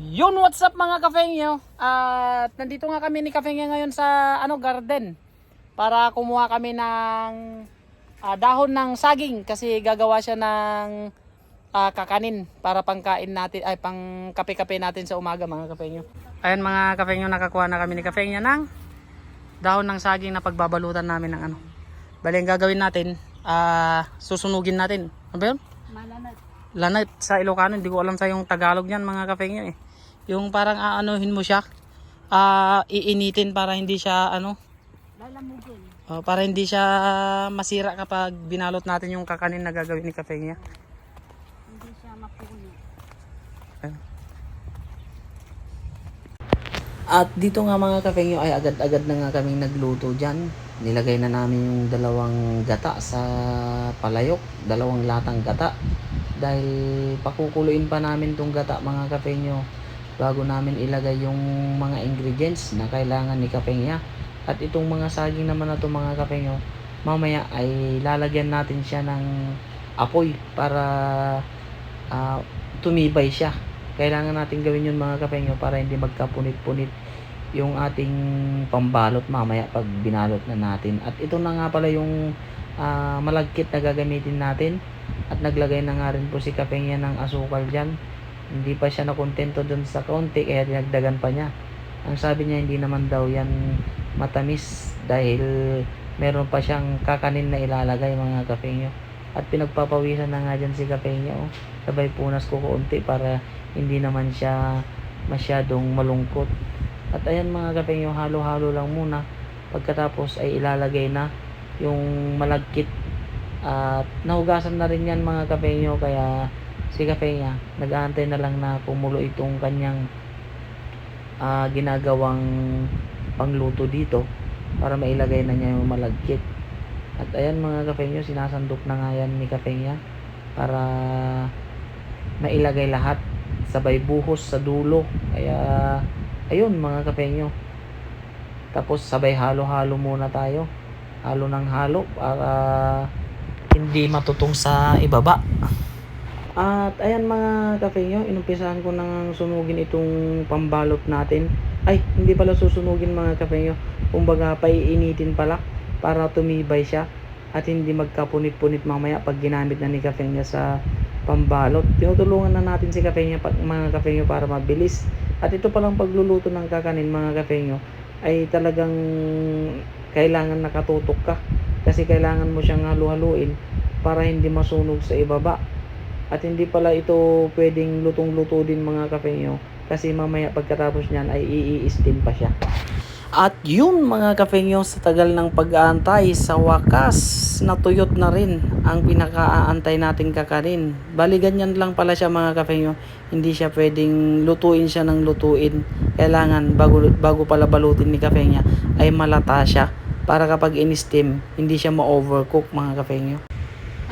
Yun, what's up mga kafengyo? At nandito nga kami ni Kafengyo ngayon sa garden para kumuha kami ng dahon ng saging kasi gagawa siya ng kakanin para pangkain natin ay pang kape-kape natin sa umaga mga kafengyo. Ayun mga kafengyo, nakakuha na kami ni Kafengyo ng dahon ng saging na pagbabalutan namin ng Bali ang gagawin natin, susunugin natin. Ano ba yun? Malanat. Lanat sa Ilocano, hindi ko alam sa yung Tagalog niyan mga kafengyo eh. Yung parang aanuhin mo siya, iinitin para hindi siya Lalamugin. para hindi siya masira kapag binalot natin yung kakanin na gagawin ni Kafengyo. Hindi siya mapuno. At dito nga mga Kafengyo ay agad-agad na nga kaming nagluto dyan. Nilagay na namin yung dalawang gata sa palayok, dalawang latang gata. Dahil pakukuluin pa namin tong gata mga Kafengyo bago namin ilagay yung mga ingredients na kailangan ni Kafengyo. At itong mga saging naman na to mga Kafengyo, mamaya ay lalagyan natin siya ng apoy para tumibay siya. Kailangan natin gawin yun mga Kafengyo para hindi magkapunit-punit yung ating pambalot mamaya pag binalot na natin. At ito na nga pala yung malagkit na gagamitin natin. At naglagay na nga rin po si Kafengyo ng asukal dyan. Hindi pa siya nakontento dun sa kaunti kaya dinagdagan pa niya. Ang sabi niya hindi naman daw yan matamis dahil meron pa siyang kakanin na ilalagay mga Kafengyo. At pinagpapawisan na nga dyan si Kafengyo. Sabay punas ko kaunti para hindi naman siya masyadong malungkot. At ayan mga Kafengyo, halo-halo lang muna. Pagkatapos ay ilalagay na yung malagkit. At nahugasan na rin yan mga Kafengyo, kaya si Kafengyo nag-aantay na lang na kumulo itong kanyang ginagawang pangluto dito para mailagay na niya yung malagkit. At ayan mga Kafengyo, sinasandok na nga yan ni Kafengyo para mailagay lahat sabay buhos sa dulo. Kaya ayun mga Kafengyo, tapos sabay halo-halo muna tayo, halo ng halo para hindi matutong sa ibaba. At ayan mga Kafengyo, inumpisahan ko nang sunugin itong pambalot natin. Ay, hindi pala susunugin mga Kafengyo, kumbaga paiinitin pala para tumibay siya at hindi magkapunit-punit mamaya pag ginamit na ni Kafengyo sa pambalot. Tinutulungan na natin si Kafengyo mga Kafengyo para mabilis. At ito palang pagluluto ng kakanin mga Kafengyo ay talagang kailangan nakatutok ka kasi kailangan mo siyang halu-haluin para hindi masunog sa ibaba. At hindi pala ito pwedeng lutong-luto din mga Kafengyo kasi mamaya pagkatapos niyan ay i-steam pa siya. At yun mga Kafengyo, sa tagal ng pag-aantay, sa wakas natuyot na rin ang pinaka-aantay nating kakanin. Bali ganyan lang pala siya mga Kafengyo, hindi siya pwedeng lutuin siya ng lutuin. Kailangan bago pala balutin ni Kafengyo ay malata siya para kapag in-steam hindi siya ma-overcook mga Kafengyo.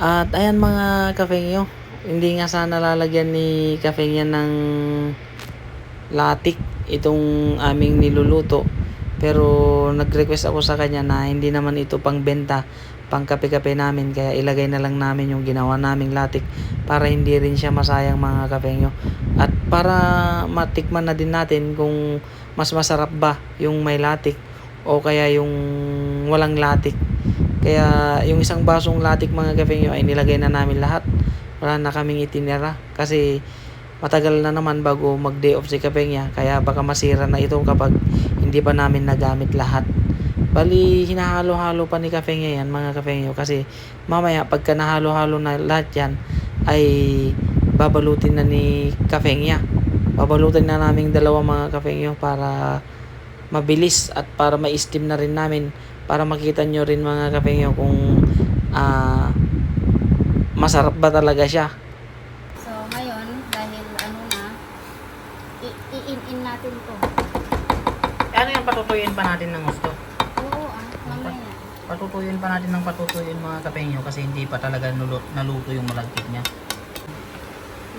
At ayan mga Kafengyo, hindi nga sana lalagyan ni Kafengyo ng latik itong aming niluluto. Pero nag-request ako sa kanya na hindi naman ito pang benta, pang kape-kape namin. Kaya ilagay na lang namin yung ginawa naming latik para hindi rin siya masayang mga Kafengyo. At para matikman na din natin kung mas masarap ba yung may latik o kaya yung walang latik. Kaya yung isang basong latik mga Kafengyo ay nilagay na namin lahat. Wala na kaming itinira kasi matagal na naman bago mag day off si Kafengyo, kaya baka masira na ito kapag hindi pa namin nagamit lahat. Bali hinahalo-halo pa ni Kafengyo yan mga Kafengyo kasi mamaya pagka nahalo-halo na lahat yan ay babalutin na ni Kafengyo. Babalutin na naming dalawa mga Kafengyo para mabilis at para ma-steam na rin namin para makita nyo rin mga Kafengyo kung masarap ba talaga siya. So ngayon, dahil i-in natin to. Ano yung patutuyuin pa natin ng gusto? Oo mamaya. Patutuyuin pa natin ng patutuyuin mga Kafengyo kasi hindi pa talaga naluto yung malagkit niya.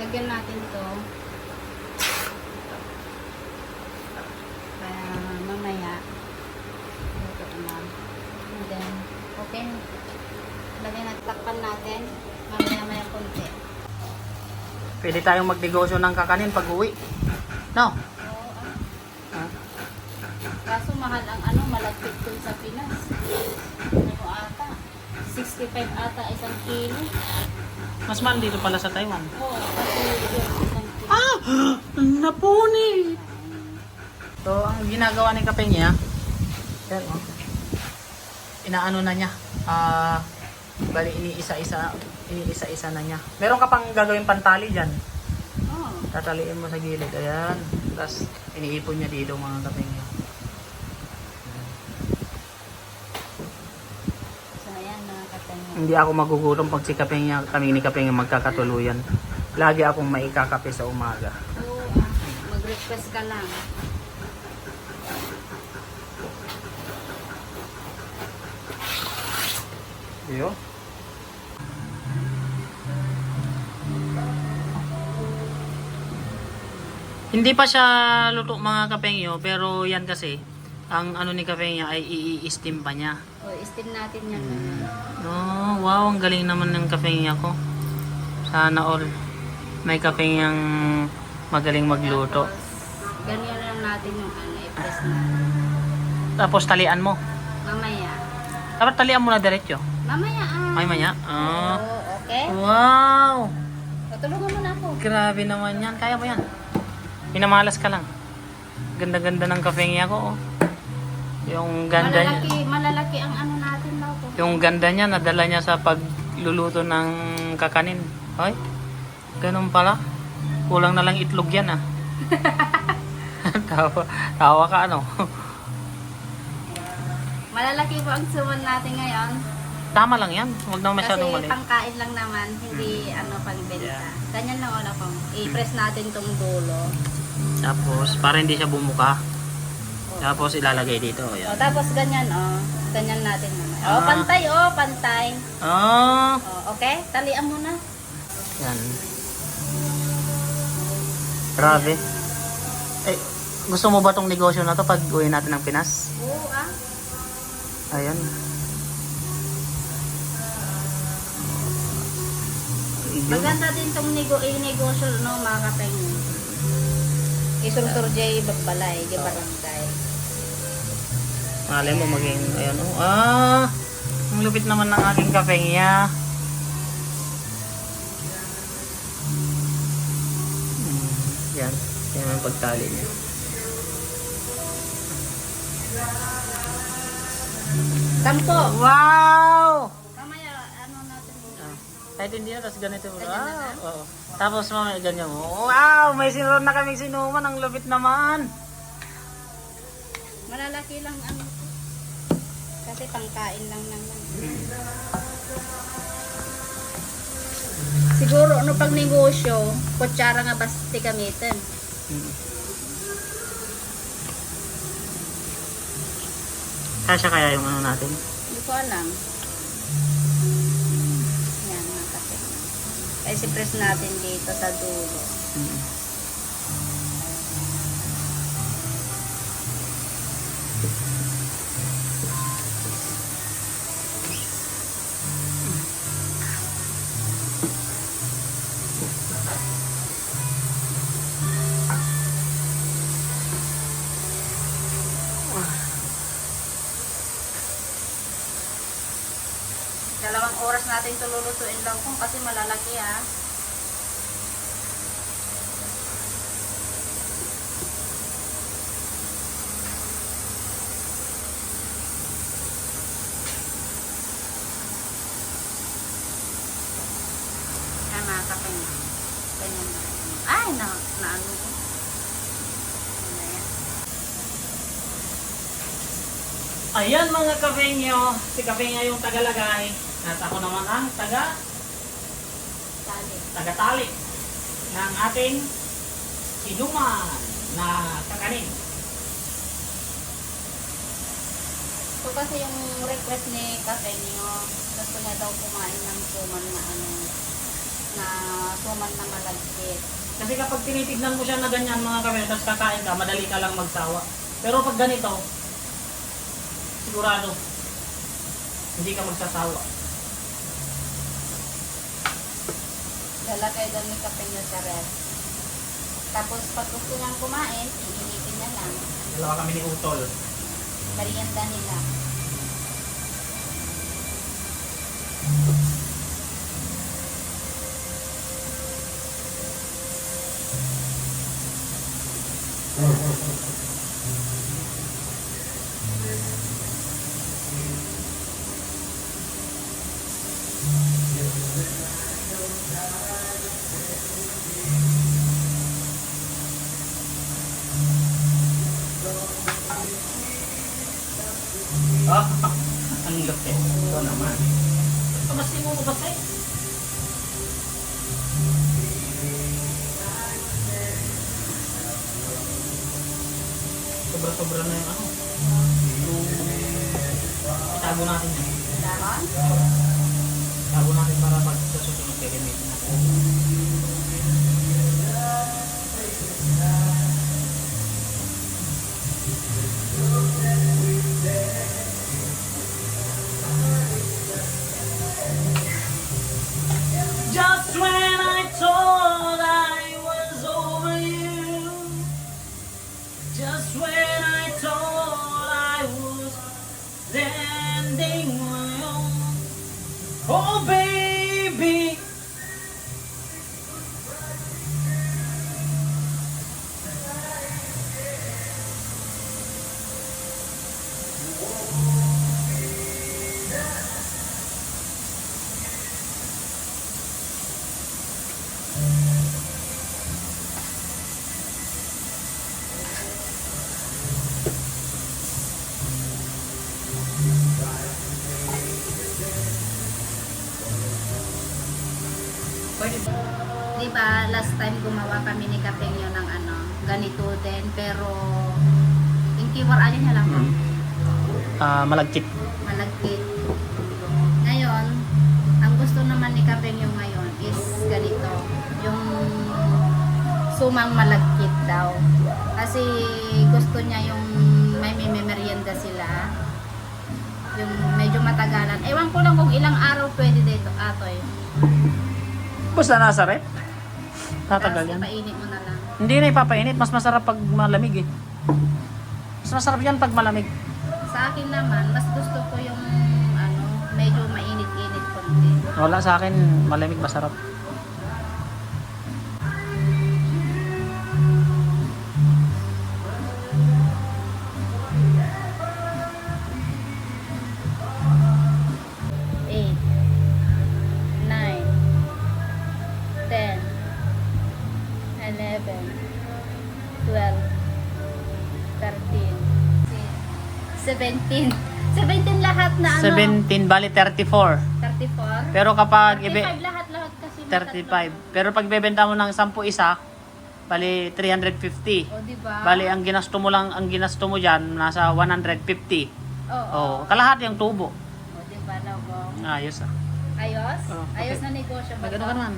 Lagyan natin to natin. Lagyan natin, takpan natin. Mamaya-maya konti. Pwede tayong magnegosyo ng kakanin pag uwi. No? Oo, Ah. Kaso mahal ang ano, malagkit dun sa Pinas. Ano ata? 65 ata isang kilo. Mas mahal dito pala sa Taiwan. Oo, kasi yun isang kilo. Ah! Napunit! So, ang ginagawa ni Kapengya, yan oh. Inaano na niya. Bali, iniisa-isa na niya. Meron ka pang gagawin pantali dyan. Oo. Tataliin mo sa gilid. Ayan. Tapos, iniipon niya dito mga Kapengya. So, ayan mga katanya. Hindi ako magugutom pag si Kapengya, kami ni Kapengya magkakatuluyan. Lagi akong maikakape sa umaga. Oo, mag-request ka lang. Iyo. Hindi pa siya luto mga Kapengyo, pero yan kasi, ang ano ni Kapengya ay i-steam pa niya. O, steam natin yan. Oh, wow, ang galing naman ng Kapengya ko. Sana all may Kapengyang magaling magluto. Tapos, ganyan lang natin yung ano, i-press natin. Tapos talian mo. Mamaya. Dapat talian mo na diretso. Mamaya Ay maya. Ah. Oo, okay? Wow! Tulungan mo na ako. Grabe naman yan. Kaya mo yan. Pinamalas ka lang. Ganda-ganda ng Kapengya ko. Oh. Yung ganda niya. Malalaki ang ano natin daw po. Yung ganda niya, nadala niya sa pagluluto ng kakanin. Hoy, ganun pala. Kulang na lang itlog yan ah. tawa ka ano. Malalaki po ang suman natin ngayon. Tama lang yan. Huwag naman masyadong Kasi mali. pangkain lang naman, hindi ano pangbenta. Ganyan lang ulo kong. I-press natin tong dulo. Tapos, para hindi siya bumuka. Tapos, ilalagay dito. O, Yan. tapos ganyan ganyan natin naman. Ah. Pantay pantay. Ah! Okay, talian mo na. Yan. Grabe. Eh, gusto mo ba tong negosyo na to pag uwi natin ng Pinas? Oo Ayan. Ayun. Maganda din tong negosyo no mga kapeng. Isulsur jay bagbalay, di barangay. Malay mo maging, ayan oh. Ah! Ang lupit naman ng aking Kapengya. Yan. Yan ang pagtali niya. Sampo. Wow! Kamaya ano natin muna. Kahit hindi na, tapos ganito. Ganyan na na? Oo. Tapos mamaya ganyan mo. Wow! May sinunod na kaming sinuman. Ang lupit naman. Malalaki lang ano. Kasi pangkain lang naman. Siguro ano pag negosyo, kutsara nga basti gamitin. Kasya kaya yung ano natin? Hindi ko alam. Yan mga kasi. Kasi press natin dito sa dulo. Dalawang oras natin ito lulutuin lang kung kasi malalaki Yan mga kapeng. Ganyan na. Ay, na ano. Ayan mga Kapengyo. Si Kapengya yung tagalagay. At ako naman ang tagatali ng ating sinuman na kakanin. So kasi yung request ni Kapengyo, gusto niya daw kumain ng suman na ano, na suman na malagkit. Kasi kapag tinitignan mo siya na ganyan mga Kapengyo, tapos kakain ka, madali ka lang magsawa. Pero pag ganito, sigurado, Hindi ka magsasawa. Lalagay daw ni kape niya sa ref. Tapos pag gusto niyang kumain, iinitin na lang. Dalawa kami ni Utol. Merienda nila. Ah, ang lupit. Ito naman. Mas mo ko kasi. Sobra-sobra na yung ano. Yung itago natin yan. Dahan? Itago natin para pag sa susunod gagamitin natin. Just when I thought I was over you, just when I thought I was standing my own, oh baby. Pwede ba? Di ba, last time gumawa kami ni Kapengyo ng ano, ganito din, pero yung keyword ano niya lang, Malagkit. malagkit. Ngayon, ang gusto naman ni Kapengyo ngayon is ganito, yung sumang malagkit daw. Kasi gusto niya yung may merienda sila, yung medyo matagalan. Ewan ko lang kung ilang araw pwede dito, atoy. Basta nasa rep. Tatagal Tapos yan. ipainit mo na lang. Hindi na ipapainit. Mas masarap pag malamig eh. Mas masarap yan pag malamig. Sa akin naman, mas gusto ko yung ano, medyo mainit-init konti. Wala sa akin, malamig masarap. Eight, 9, 10, 11, 12, 13, 17. 17 lahat na ano? 17, bali 34. 34? Pero kapag 35 lahat-lahat kasi. 35. Pero pag bebenta mo ng 10 isa, bali 350. O, diba? Bali ang ginasto mo diyan nasa 150. Oo. Oh, kalahati yung tubo. O, diba, Lobong? Ayos ah. Ayos? Oh, Ayos okay. na negosyo ba Magano to? ka naman.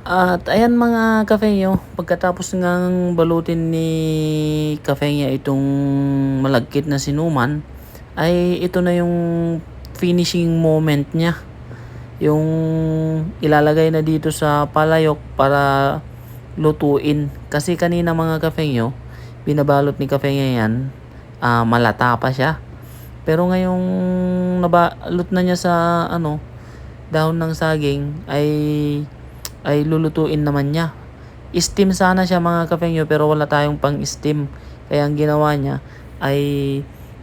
At ayan mga kafeyo, pagkatapos ngang balutin ni kafeya itong malagkit na sinuman, ay ito na yung finishing moment niya. Yung ilalagay na dito sa palayok para lutuin. Kasi kanina mga kafeyo, binabalot ni kafeya yan, malata pa siya. Pero ngayong nabalot na niya sa dahon ng saging ay lulutuin naman niya. Steam sana siya mga kafengyo pero wala tayong pang steam. Kaya ang ginawa niya ay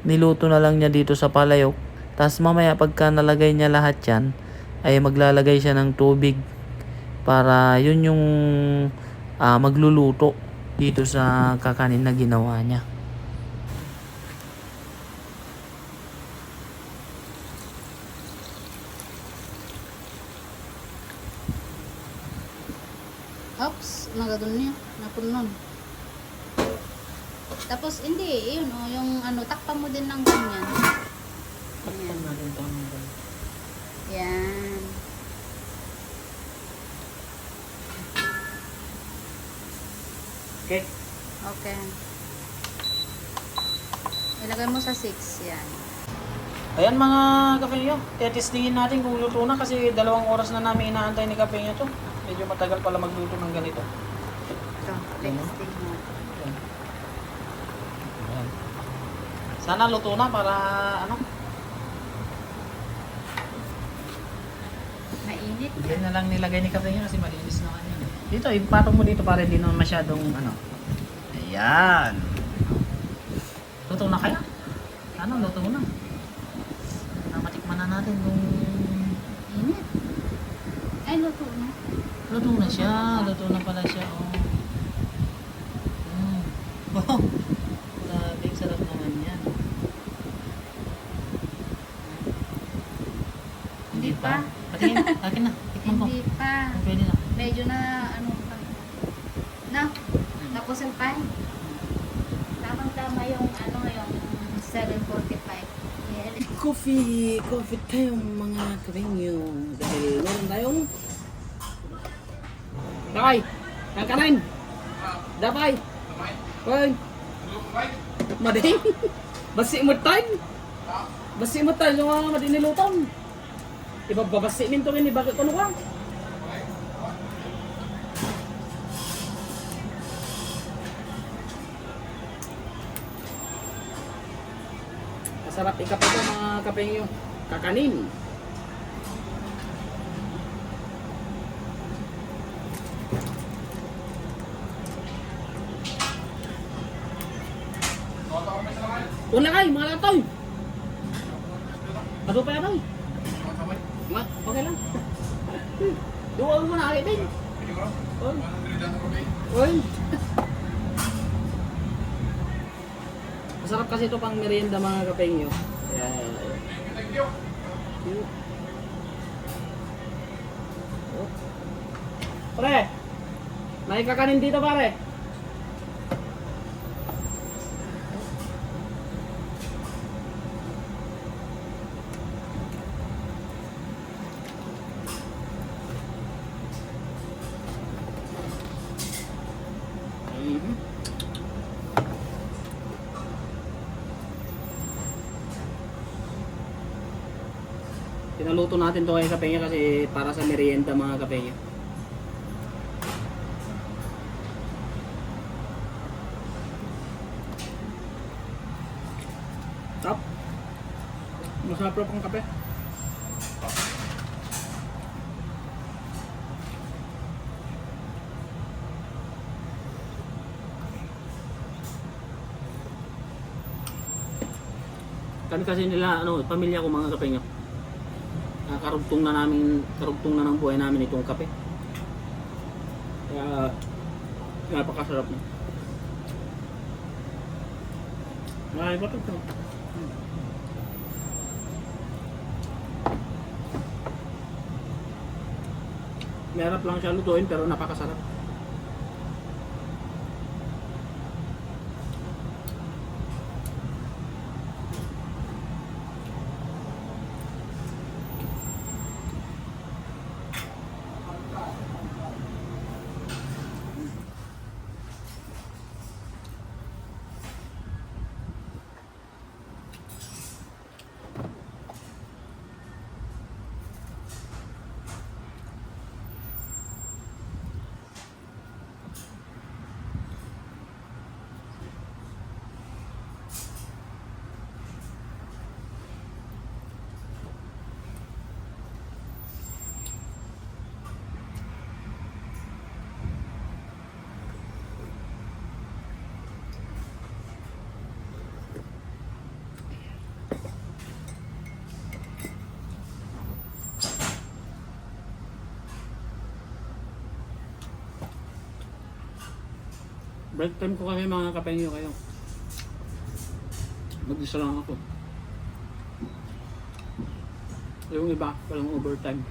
niluto na lang niya dito sa palayok. Tapos mamaya pagka nalagay niya lahat yan ay maglalagay siya ng tubig para yun yung magluluto dito sa kakanin na ginawa niya. Oops, nagadun niya. Napunon. Tapos, hindi, yun o, yung ano, takpan mo din ng ganyan. Takpan natin ito. Yan. Okay. Okay. Ilagay mo sa 6, yan. Ayan mga kapengyo, testingin natin kung luto na kasi 2 oras na namin inaantay ni kapengyo to. Medyo matagal pala magluto ng ganito. Ito, testing mo. Ayan. Sana luto na para ano. Mainit. Yan na lang nilagay ni kapengyo kasi malinis na kanya. Dito, ipatong mo dito para hindi naman masyadong ano. Ayan. Luto na kaya? Ano, luto na. Matikman na natin kung Init. Ay, luto na. luto na siya. Luto na pala siya. Oh. Oh. Grabe, sarap naman yan. Hindi pa. Patingin, akin na. Tikman ko. Hindi pa. Pwede na. Medyo na, ano pa. Na, nakusal pa. Tamang-tama yung, ano, yung 7:45. Yeah. Coffee tayo mga kabengyo. Dahil meron tayong Dapay! Ang kanin! Dapay! Hoy! Mading! Basi mo time! Basi mo time yung mga madinilutan! Ibababasi minto ini bakit ko ka? Masarap ikape ito mga kapengyo. Kakanin. Wala kay, mga latoy. Ano pa yan ay? Okay lang. Duwag mo na kay din. Oy. Masarap kasi ito pang merienda mga kapengyo. Ayan. Oh. Pare, may kakanin dito pare. Pinaluto natin to kay kapengyo kasi para sa merienda mga kapengyo. Tap. Masarap po ang kape. Kami kasi nila ano, pamilya ko mga kapengyo. Karugtong na ng buhay namin itong kape. Kaya napakasarap na. Ay, ba't ito? Merap lang siya lutuin pero napakasarap. Break time ko kami mga kapengyo kayo. Mag-isa lang ako. Yung iba, walang overtime.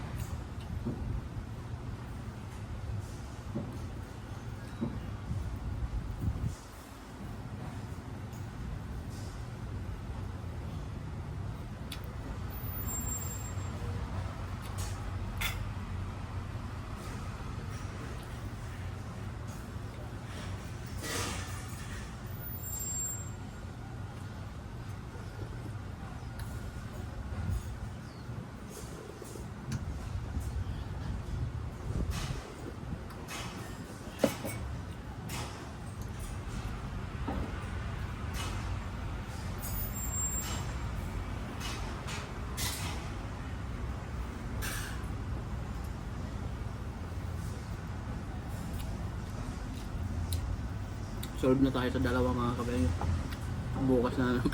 solve na tayo sa dalawa mga kabayo. Bukas na